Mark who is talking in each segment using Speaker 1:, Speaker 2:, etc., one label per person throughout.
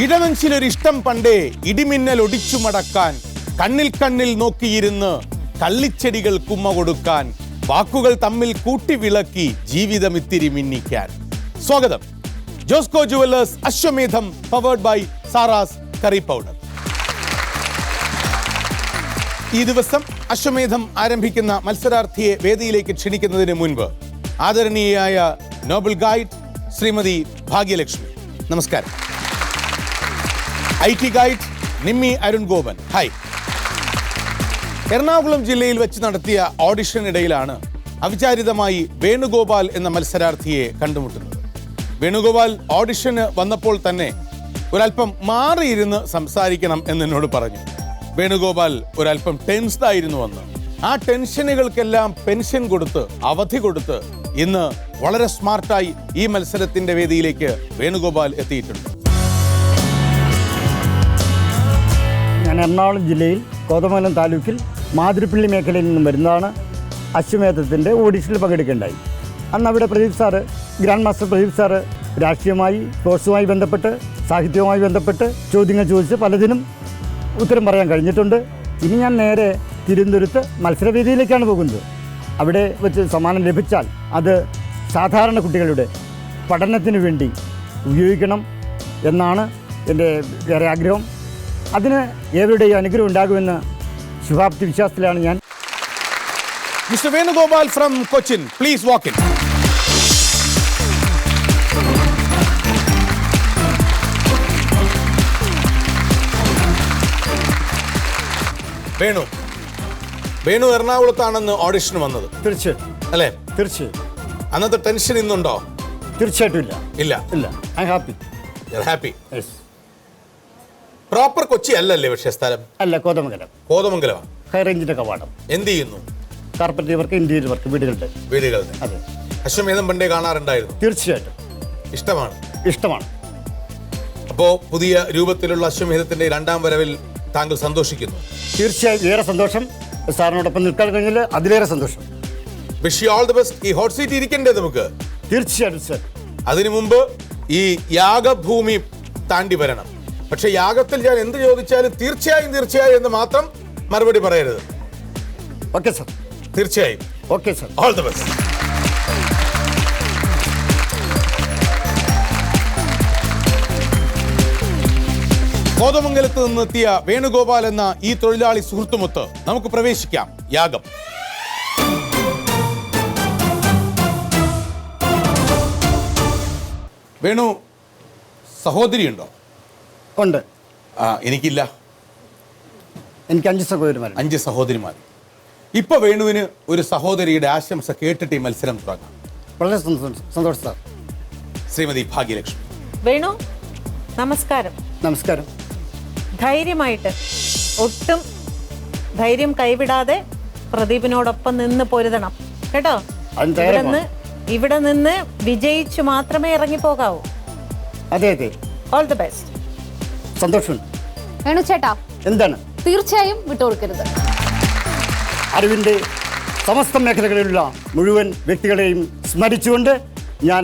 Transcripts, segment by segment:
Speaker 1: ഇടനെഞ്ചിലൊരിഷ്ടം പണ്ടേ ഇടിമിന്നൽ ഒടിച്ചു മടക്കാൻ, കണ്ണിൽ കണ്ണിൽ നോക്കിയിരുന്ന് കള്ളിച്ചെടികൾ കുമ്മ കൊടുക്കാൻ, വാക്കുകൾ തമ്മിൽ കൂട്ടിവിളക്കി ജീവിതം ഇത്തിരി മിന്നിക്കാൻ. സ്വാഗതം. Josco jewellers Ashwamedham powered by Saras curry powder. ഈ ദിവസം അശ്വമേധം ആരംഭിക്കുന്ന മത്സരാർത്ഥിയെ വേദിയിലേക്ക് ക്ഷണിക്കുന്നതിന് മുൻപ് ആദരണീയയായ നോബൽ ഗൈഡ് ശ്രീമതി ഭാഗ്യലക്ഷ്മി, നമസ്കാരം. IT guide Nimmi Arun Gopan, hi. Ernakulam ജില്ലയിൽ വെച്ച് നടത്തിയ ഓഡിഷനിടയിലാണ് അവിചാരിതമായി വേണുഗോപാൽ എന്ന മത്സരാർത്ഥിയെ കണ്ടുമുട്ടുന്നത്. വേണുഗോപാൽ ഓഡിഷന് വന്നപ്പോൾ തന്നെ ഒരല്പം മാറിയിരുന്ന് സംസാരിക്കണം എന്നോട് പറഞ്ഞു. വേണുഗോപാൽ ഒരല്പം ടെൻസ്ഡ് ആയിരുന്നു വന്ന്. ആ ടെൻഷനുകൾക്കെല്ലാം പെൻഷൻ കൊടുത്ത്, അവധി കൊടുത്ത് ഇന്ന് വളരെ സ്മാർട്ടായി ഈ മത്സരത്തിന്റെ വേദിയിലേക്ക് വേണുഗോപാൽ എത്തിയിട്ടുണ്ട്.
Speaker 2: ഞാൻ എറണാകുളം ജില്ലയിൽ കോതമംഗലം താലൂക്കിൽ മാതിരിപ്പള്ളി മേഖലയിൽ നിന്നും വരുന്നതാണ്. അശ്വമേധത്തിൻ്റെ ഓഡിഷനിൽ പങ്കെടുക്കേണ്ടായി. അന്ന് അവിടെ Pradeep sir, grand master Pradeep sir രാഷ്ട്രീയമായി, സ്പോർട്സുമായി ബന്ധപ്പെട്ട്, സാഹിത്യവുമായി ബന്ധപ്പെട്ട് ചോദ്യങ്ങൾ ചോദിച്ച് പലതിനും ഉത്തരം പറയാൻ കഴിഞ്ഞിട്ടുണ്ട്. ഇനി ഞാൻ നേരെ തിരുവനന്തപുരത്ത് മത്സരവേദിയിലേക്കാണ് പോകുന്നത്. അവിടെ വെച്ച് സമ്മാനം ലഭിച്ചാൽ അത് സാധാരണ കുട്ടികളുടെ പഠനത്തിന് വേണ്ടി ഉപയോഗിക്കണം എന്നാണ് എൻ്റെ വേറെ ആഗ്രഹം. അതിന് ഏവരുടെയും അനുഗ്രഹം ഉണ്ടാകുമെന്ന് ശുഭാപ്തി വിശ്വാസത്തിലാണ് ഞാൻ.
Speaker 1: Mister Venugopal from Cochin, please walk in. Venu എറണാകുളത്താണെന്ന് ഓഡിഷന് വന്നത്.
Speaker 2: തീർച്ചയായിട്ടും
Speaker 1: അല്ലേ?
Speaker 2: തീർച്ചയായും.
Speaker 1: അന്നത്തെ ടെൻഷൻ ഇന്നുണ്ടോ?
Speaker 2: തീർച്ചയായിട്ടും ഇല്ല.
Speaker 1: ഇല്ല
Speaker 2: ഇല്ല, I happy.
Speaker 1: Happy.
Speaker 2: Yes.
Speaker 1: Proper Kochi അല്ലല്ലേ പക്ഷേ സ്ഥലം?
Speaker 2: അല്ല, കോതമംഗലമാണ്. ഹൈ റേഞ്ചിന്റെ കവാടം. എന്ത്
Speaker 1: ചെയ്യുന്നു?
Speaker 2: കാർപ്പറ്റ് വർക്ക്, ഇന്റീരിയർ വർക്ക്, വീടുകളുടെ.
Speaker 1: അതെ. അശ്വമേധം പണ്ടേ കാണാറുണ്ടായിരുന്നു?
Speaker 2: തീർച്ചയായിട്ടും. ഇഷ്ടമാണ്. അപ്പോ
Speaker 1: പുതിയ രൂപത്തിലുള്ള അശ്വമേധത്തിന്റെ രണ്ടാം വരവിൽ താങ്കൾ സന്തോഷിക്കുന്നു?
Speaker 2: തീർച്ചയായും. ഏറെ സന്തോഷം. സാറിനോടൊപ്പം നിൽക്കാൻ കഴിഞ്ഞാൽ അതിലേറെ സന്തോഷം.
Speaker 1: Wish you all the best. ഈ ഹോട്ട് സീറ്റ് ഇരിക്കണ്ടേ നമുക്ക്?
Speaker 2: തീർച്ചയായിട്ടും സർ.
Speaker 1: അതിനു മുമ്പ് ഈ യാഗഭൂമി താണ്ടി വരണം. പക്ഷെ യാഗത്തിൽ ഞാൻ എന്ത് ചോദിച്ചാലും തീർച്ചയായും എന്ന് മാത്രം മറുപടി പറയരുത്.
Speaker 2: Okay sir.
Speaker 1: തീർച്ചയായും.
Speaker 2: Okay sir.
Speaker 1: All the best. കോതമംഗലത്ത് നിന്നെത്തിയ വേണുഗോപാൽ എന്ന ഈ തൊഴിലാളി സുഹൃത്തുമൊത്ത് നമുക്ക് പ്രവേശിക്കാം യാഗം. വേണു, സഹോദരിയുണ്ടോ?
Speaker 2: ഉണ്ട്.
Speaker 1: എനിക്കില്ല.
Speaker 2: എനിക്ക് 5 സഹോദരിമാർ.
Speaker 1: 5 സഹോദരിമാർ. ഇപ്പൊ വേണുവിന് ഒരു സഹോദരിയുടെ ആശംസ കേട്ടിട്ട് ഈ മത്സരം തുടങ്ങാം.
Speaker 2: വളരെ സന്തോഷം സാർ.
Speaker 1: ശ്രീമതി ഭാഗ്യലക്ഷ്മി.
Speaker 3: വേണു, നമസ്കാരം.
Speaker 2: നമസ്കാരം.
Speaker 3: ധൈര്യമായിട്ട്, ഒട്ടും ധൈര്യം കൈവിടാതെ പ്രദീപിനോടൊപ്പം നിന്ന് പൊരുതണം കേട്ടോ. ഇവിടെ നിന്ന് വിജയിച്ചു മാത്രമേ ഇറങ്ങിപ്പോകാവൂ.
Speaker 2: അതെ.
Speaker 3: All the best.
Speaker 2: സന്തോഷം.
Speaker 4: വേണു ചേട്ടാ,
Speaker 2: എന്താണ്?
Speaker 4: തീർച്ചയായും വിട്ടുകൊടുക്കരുത്.
Speaker 2: അറിവിന്റെ സമസ്ത മേഖലകളിലുള്ള മുഴുവൻ വ്യക്തികളെയും സ്മരിച്ചുകൊണ്ട് ഞാൻ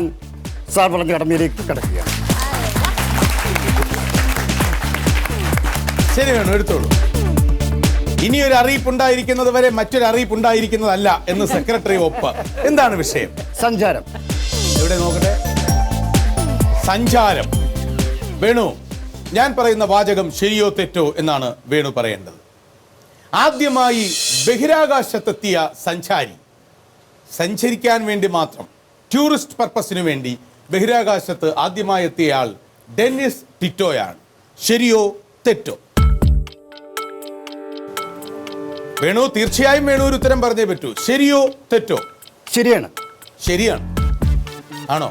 Speaker 2: സാർ പറഞ്ഞ കടമയിലേക്ക് കടക്കുകയാണ്.
Speaker 1: ശരി വേണു, എടുത്തോളൂ. ഇനിയൊരു അറിയിപ്പുണ്ടായിരിക്കുന്നത് വരെ മറ്റൊരു അറിയിപ്പുണ്ടായിരിക്കുന്നതല്ല എന്ന് സെക്രട്ടറി ഒപ്പ്. എന്താണ് വിഷയം?
Speaker 2: സഞ്ചാരം.
Speaker 1: എവിടെ നോക്കട്ടെ. സഞ്ചാരം. വേണു, ഞാൻ പറയുന്ന വാചകം ശരിയോ തെറ്റോ എന്നാണ് വേണു പറയേണ്ടത്. ആദ്യമായി ബഹിരാകാശത്തെത്തിയ സഞ്ചാരി, സഞ്ചരിക്കാൻ വേണ്ടി മാത്രം, ടൂറിസ്റ്റ് പർപ്പസിനു വേണ്ടി ബഹിരാകാശത്ത് ആദ്യമായി എത്തിയ ആൾ ഡെന്നിസ് ടിറ്റോയാണ്. ശരിയോ തെറ്റോ? വേണു, തീർച്ചയായും വേണു ഒരു ഉത്തരം പറഞ്ഞേ പറ്റൂ. ശരിയോ തെറ്റോ? ശരിയാണ്. ആണോ?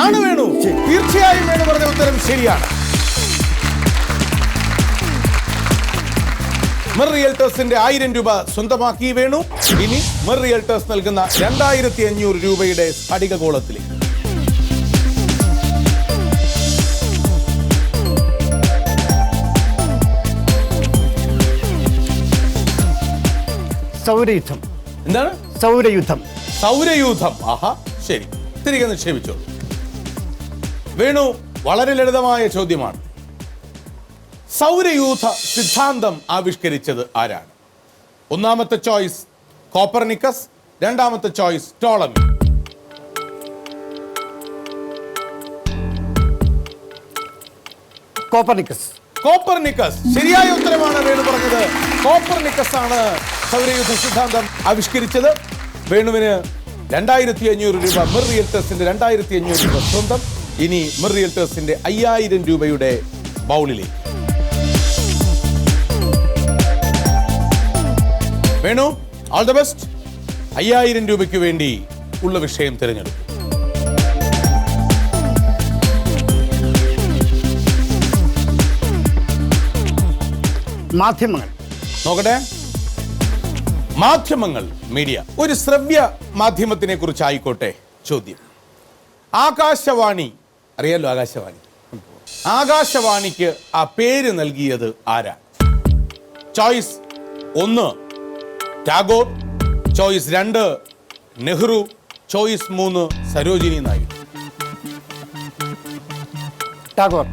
Speaker 1: ആണ് വേണു. തീർച്ചയായും വേണു പറഞ്ഞ ഉത്തരം ശരിയാണ്. മെർ റിയൽറ്റേഴ്സിന്റെ 1000 രൂപ സ്വന്തമാക്കി വേണു. ഇനി മെർ റിയൽറ്റേഴ്സ് നൽകുന്ന 2500 രൂപയുടെ സ്ഫടിക ഗോളത്തിലേക്ക്.
Speaker 2: സൗരയുദ്ധം.
Speaker 1: എന്താണ്? സൗരയൂഥം. ആഹാ, ശരി. തിരികെ നിക്ഷേപിച്ചോളൂ. വേണു, വളരെ ലളിതമായ ചോദ്യമാണ്. സൗരയൂഥ സിദ്ധാന്തം ആവിഷ്കരിച്ചത് ആരാണ്? ഒന്നാമത്തെ ചോയ്സ് കോപ്പർനിക്കസ്, രണ്ടാമത്തെ ചോയ്സ് ടോളമി.
Speaker 2: കോപ്പർനിക്കസ്.
Speaker 1: കോപ്പർനിക്കസ് ശരിയായ ഉത്തരമാണ് വേണു പറഞ്ഞത്. കോപ്പർനിക്കസ് ആണ് സൗരയൂഥ സിദ്ധാന്തം ആവിഷ്കരിച്ചത്. വേണുവിന് 2500 രൂപ മിർ റിയൽറ്റേഴ്സിന്റെ 2500 രൂപ സ്വന്തം. ഇനി മിർ റിയൽറ്റേഴ്സിന്റെ 5000 രൂപയുടെ ബൗളിലേക്ക്. Venu, all the best. 5000 രൂപയ്ക്ക് വേണ്ടി ഉള്ള വിഷയം തിരഞ്ഞെടുക്കും.
Speaker 2: മാധ്യമങ്ങൾ.
Speaker 1: നോക്കട്ടെ. മാധ്യമങ്ങൾ, മീഡിയ. ഒരു ശ്രവ്യ മാധ്യമത്തിനെ കുറിച്ച് ആയിക്കോട്ടെ ചോദ്യം. ആകാശവാണി, അറിയാലോ ആകാശവാണി. ആകാശവാണിക്ക് ആ പേര് നൽകിയത് ആരാ? Choice 1 Tagore, choice 2 Nehru, choice 3 Sarojini Naidu.
Speaker 2: Tagore.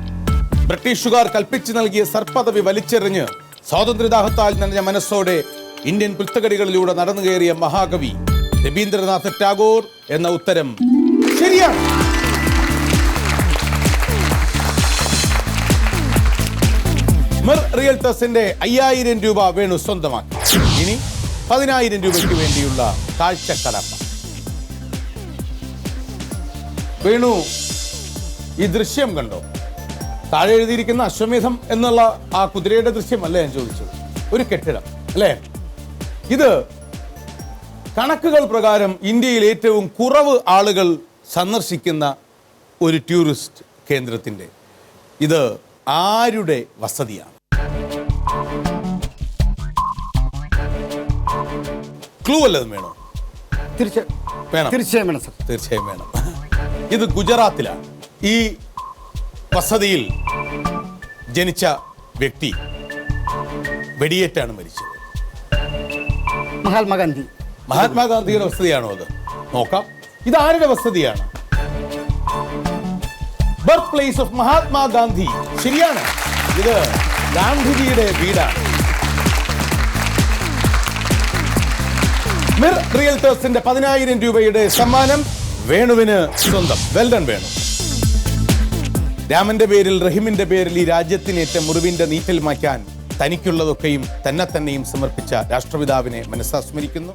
Speaker 1: ബ്രിട്ടീഷുകാർ കൽപ്പിച്ചു നൽകിയ സർപ്പദവി വലിച്ചെറിഞ്ഞ് സ്വാതന്ത്ര്യദാഹത്താൽ നനഞ്ഞ മനസ്സോടെ ഇന്ത്യൻ പുസ്തകടികളിലൂടെ നടന്നു കയറിയ മഹാകവി രവീന്ദ്രനാഥ് ടാഗോർ എന്ന ഉത്തരം ശരിയാണ്. മിർ റിയൽറ്റേഴ്സിന്റെ 5000 രൂപ വേണു സ്വന്തമാക്കി. ഇനി 10000 രൂപയ്ക്ക് വേണ്ടിയുള്ള കാഴ്ചക്കടമ്പ. വേണു, ഈ ദൃശ്യം കണ്ടോ? താഴെ എഴുതിയിരിക്കുന്ന അശ്വമേധം എന്നുള്ള ആ കുതിരയുടെ ദൃശ്യമല്ല ഞാൻ ചോദിച്ചത്. ഒരു കെട്ടിടം അല്ലേ? ഇത് കണക്കുകൾ പ്രകാരം ഇന്ത്യയിൽ ഏറ്റവും കുറവ് ആളുകൾ സന്ദർശിക്കുന്ന ഒരു ടൂറിസ്റ്റ് കേന്ദ്രത്തിന്റെ ഇത് ആരുടെ വസതിയാണ്? ക്ലൂ വല്ലതും വേണോ? വേണം.
Speaker 2: തീർച്ചയായും വേണം സർ.
Speaker 1: തീർച്ചയായും വേണം. ഇത് ഗുജറാത്തിലാണ്. ഈ വസതിയിൽ ജനിച്ച വ്യക്തി വെടിയേറ്റാണ് മരിച്ചത്.
Speaker 2: മഹാത്മാഗാന്ധി.
Speaker 1: മഹാത്മാഗാന്ധിയുടെ വസതിയാണോ അത്? നോക്കാം. ഇത് ആരുടെ വസതിയാണ്? Birth place of Mahatma Gandhi. ശരിയാണ്. ഇത് ഗാന്ധിജിയുടെ വീടാണ്. മിർ റിയൽറ്റേഴ്സിന്റെ 10000 രൂപയുടെ സമ്മാനം വേണുവിന് സ്വന്തം. വെൽഡൺ വേണു. രാമന്റെ പേരിൽ, റഹിമിന്റെ പേരിൽ ഈ രാജ്യത്തിനേറ്റ മുറിവിന്റെ നീറ്റൽ മാറ്റാൻ തനിക്കുള്ളതൊക്കെയും തന്നെയും സമർപ്പിച്ച രാഷ്ട്രപിതാവിനെ മനസ്സാസ്മരിക്കുന്നു.